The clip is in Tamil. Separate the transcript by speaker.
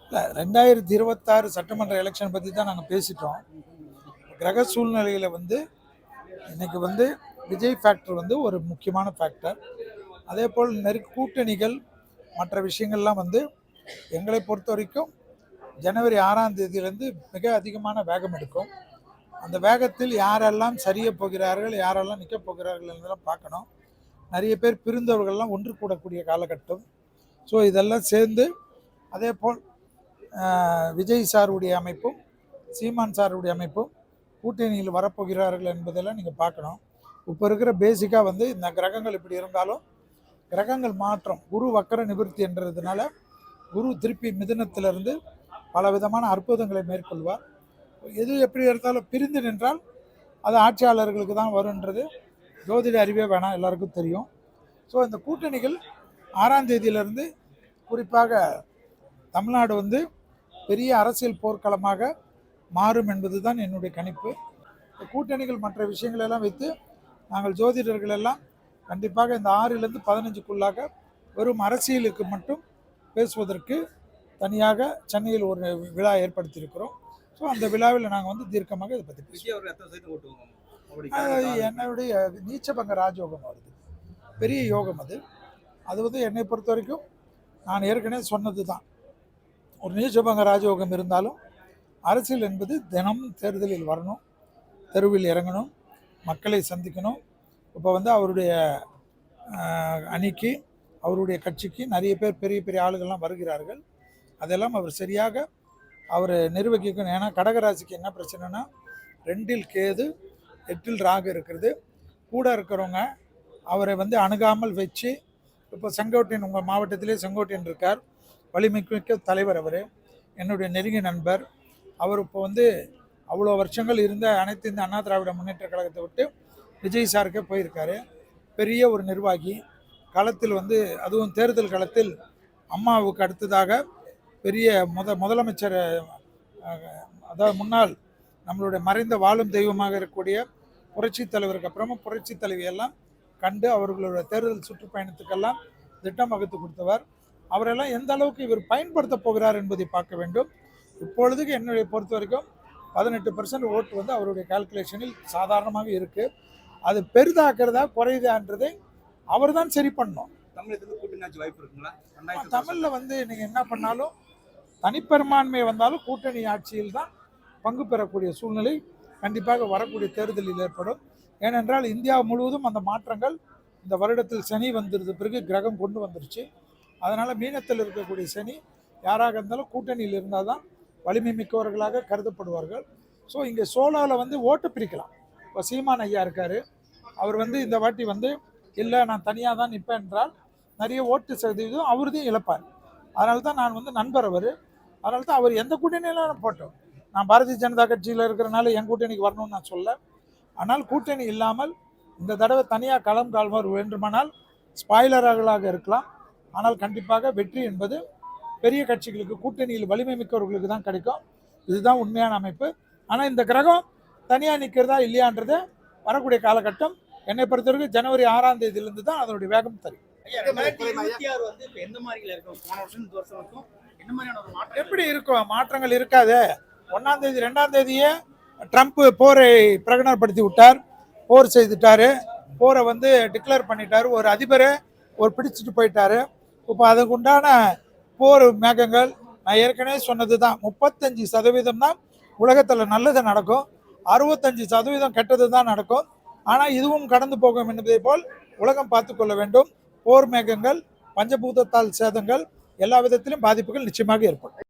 Speaker 1: இல்லை 2026 சட்டமன்ற எலெக்ஷன் பற்றி தான் நாங்கள் பேசிட்டோம். கிரக சூழ்நிலையில் இன்னைக்கு விஜய் ஃபேக்டர் ஒரு முக்கியமான ஃபேக்டர். அதே போல் கூட்டணிகள் மற்ற விஷயங்கள்லாம் எங்களை பொறுத்த வரைக்கும் ஜனவரி 6ஆம் தேதியிலேருந்து மிக அதிகமான வேகம் எடுக்கும். அந்த வேகத்தில் யாரெல்லாம் சரிய போகிறார்கள், யாரெல்லாம் நிற்க போகிறார்கள் என்றெல்லாம் பார்க்கணும். நிறைய பேர் பிரிந்தவர்கள்லாம் ஒன்று கூடக்கூடிய காலகட்டம். ஸோ இதெல்லாம் சேர்ந்து அதே போல் விஜய் சாருடைய அமைப்பும் சீமான் சாருடைய அமைப்பும் கூட்டணியில் வரப்போகிறார்கள் என்பதெல்லாம் நீங்கள் பார்க்கணும். இப்போ இருக்கிற பேசிக்காக இந்த கிரகங்கள் இப்படி இருந்தாலும் கிரகங்கள் மாற்றம், குரு வக்கர நிவர்த்தி என்றதுனால குரு திருப்பி மிதுனத்திலிருந்து பல விதமான அற்புதங்களை மேற்கொள்வார். எது எப்படி இருந்தாலும் பிரிந்து நின்றால் அது ஆட்சியாளர்களுக்கு தான் வருன்றது ஜோதிட அறிவே வேணாம், எல்லாருக்கும் தெரியும். ஸோ இந்த கூட்டணிகள் 6ஆம் தேதியிலிருந்து குறிப்பாக தமிழ்நாடு பெரிய அரசியல் போர்க்களமாக மாறும் என்பது தான் என்னுடைய கணிப்பு. இந்த கூட்டணிகள் மற்ற விஷயங்களெல்லாம் வைத்து நாங்கள் ஜோதிடர்கள் எல்லாம் கண்டிப்பாக இந்த 6லிருந்து 15க்குள்ளாக வெறும் அரசியலுக்கு மட்டும் பேசுவதற்கு தனியாக சென்னையில் ஒரு விழா ஏற்படுத்தியிருக்கிறோம். ஸோ அந்த விழாவில் நாங்கள் தீர்க்கமாக இதை பற்றி பேசுவோம். என்னுடைய நீச்சபங்க ராஜயோகம் வருது, பெரிய யோகம் அது. அது என்னை பொறுத்த வரைக்கும் நான் ஏற்கனவே சொன்னது தான். ஒரு நீச்சபங்க ராஜயோகம் இருந்தாலும் அரசியல் என்பது தினமும் தேர்தலில் வரணும், தெருவில் இறங்கணும், மக்களை சந்திக்கணும். இப்போ அவருடைய அணிக்கு, அவருடைய கட்சிக்கு நிறைய பேர் பெரிய பெரிய ஆளுகள்லாம் வருகிறார்கள். அதெல்லாம் அவர் சரியாக நிர்வகிக்கணும். ஏன்னா கடகராசிக்கு என்ன பிரச்சனைனா 2இல் கேது 8இல் ராகு இருக்கிறது. கூட இருக்கிறவங்க அவரை அணுகாமல் வச்சு, இப்போ செங்கோட்டையன் உங்கள் மாவட்டத்திலே செங்கோட்டையன் இருக்கார், வலிமைமிக்க தலைவர். அவர் என்னுடைய நெருங்கிய நண்பர். அவர் இப்போ அவ்வளோ வருஷங்கள் இருந்த அனைத்து இந்த அண்ணா திராவிட முன்னேற்ற கழகத்தை விட்டு விஜய் சாருக்கே போயிருக்காரு. பெரிய ஒரு நிர்வாகி. களத்தில் அதுவும் தேர்தல் களத்தில் அம்மாவுக்கு அடுத்ததாக பெரிய முதலமைச்சர், அதாவது முன்னாள் நம்மளுடைய மறைந்த வாழும் தெய்வமாக இருக்கக்கூடிய புரட்சி தலைவருக்கு அப்புறமா புரட்சி தலைவியெல்லாம் கண்டு அவர்களோட தேர்தல் சுற்றுப்பயணத்துக்கெல்லாம் திட்டம் வகுத்து கொடுத்தவர். அவரெல்லாம் எந்த அளவுக்கு இவர் பயன்படுத்த போகிறார் என்பதை பார்க்க வேண்டும். இப்பொழுதுக்கு என்னுடைய பொறுத்த வரைக்கும் 18% ஓட்டு அவருடைய கால்குலேஷனில் சாதாரணமாக இருக்குது. அது பெரிதாக்குறதா குறையுதான்றதை அவர் தான் சரி பண்ணணும். தமிழில் நீங்கள் என்ன பண்ணாலும் தனிப்பெரும்பான்மை வந்தாலும் கூட்டணி ஆட்சியில் தான் பங்கு பெறக்கூடிய சூழ்நிலை கண்டிப்பாக வரக்கூடிய தேர்தலில் ஏற்படும். ஏனென்றால் இந்தியா முழுவதும் அந்த மாற்றங்கள் இந்த வருடத்தில் சனி வந்துருது, பிறகு கிரகம் கொண்டு வந்துருச்சு. அதனால் மீனத்தில் இருக்கக்கூடிய சனி யாராக இருந்தாலும் கூட்டணியில் இருந்தால் தான் வலிமை மிக்கவர்களாக கருதப்படுவார்கள். ஸோ இங்கே சோலாவில் ஓட்டு பிரிக்கலாம். இப்போ சீமான் ஐயா இருக்கார், அவர் இந்த வாட்டி இல்லை நான் தனியாக தான் நிற்பேன் என்றால் நிறைய ஓட்டு சதவீதம் அவருதையும் இழப்பார். அதனால தான் நான் நண்பர் அவர். அதனால தான் அவர் எந்த கூட்டணியிலும் போட்டோம். நான் பாரதிய ஜனதா கட்சியில் இருக்கிறனால என் கூட்டணிக்கு வரணும்னு நான் சொல்ல. ஆனால் கூட்டணி இல்லாமல் இந்த தடவை தனியாக களம் கால்வார் வேண்டுமானால் ஸ்பாய்லர்களாக இருக்கலாம். ஆனால் கண்டிப்பாக வெற்றி என்பது பெரிய கட்சிகளுக்கு, கூட்டணியில் வலிமை மிக்கவர்களுக்கு தான் கிடைக்கும். இதுதான் உண்மையான அமைப்பு. ஆனால் இந்த கிரகம் தனியாக நிற்கிறதா இல்லையான்றது வரக்கூடிய காலகட்டம் என்னை பொறுத்தவரைக்கும் ஜனவரி 6ஆம் தேதியிலிருந்து தான் அதனுடைய வேகம் தரும். எப்படி இருக்கும்? மாற்றங்கள் இருக்காது. 1ஆம் தேதி 2ஆம் தேதியே ட்ரம்ப் போரை பிரகடனப்படுத்தி விட்டார், போர் செய்துட்டாரு, போரை டிக்ளேர் பண்ணிட்டாரு, ஒரு அதிபரை பிடிச்சிட்டு போயிட்டாரு. இப்போ அதுக்கு உண்டான போர் மேகங்கள் நான் ஏற்கனவே சொன்னது தான். 35% தான் உலகத்தில் நல்லது நடக்கும், 65% கெட்டது தான் நடக்கும். ஆனால் இதுவும் கடந்து போகும் என்பதை போல் உலகம் பார்த்து கொள்ள வேண்டும். போர் மேகங்கள், பஞ்சபூதத்தால் சேதங்கள், எல்லா விதத்திலும் பாதிப்புகள் நிச்சயமாக ஏற்படும்.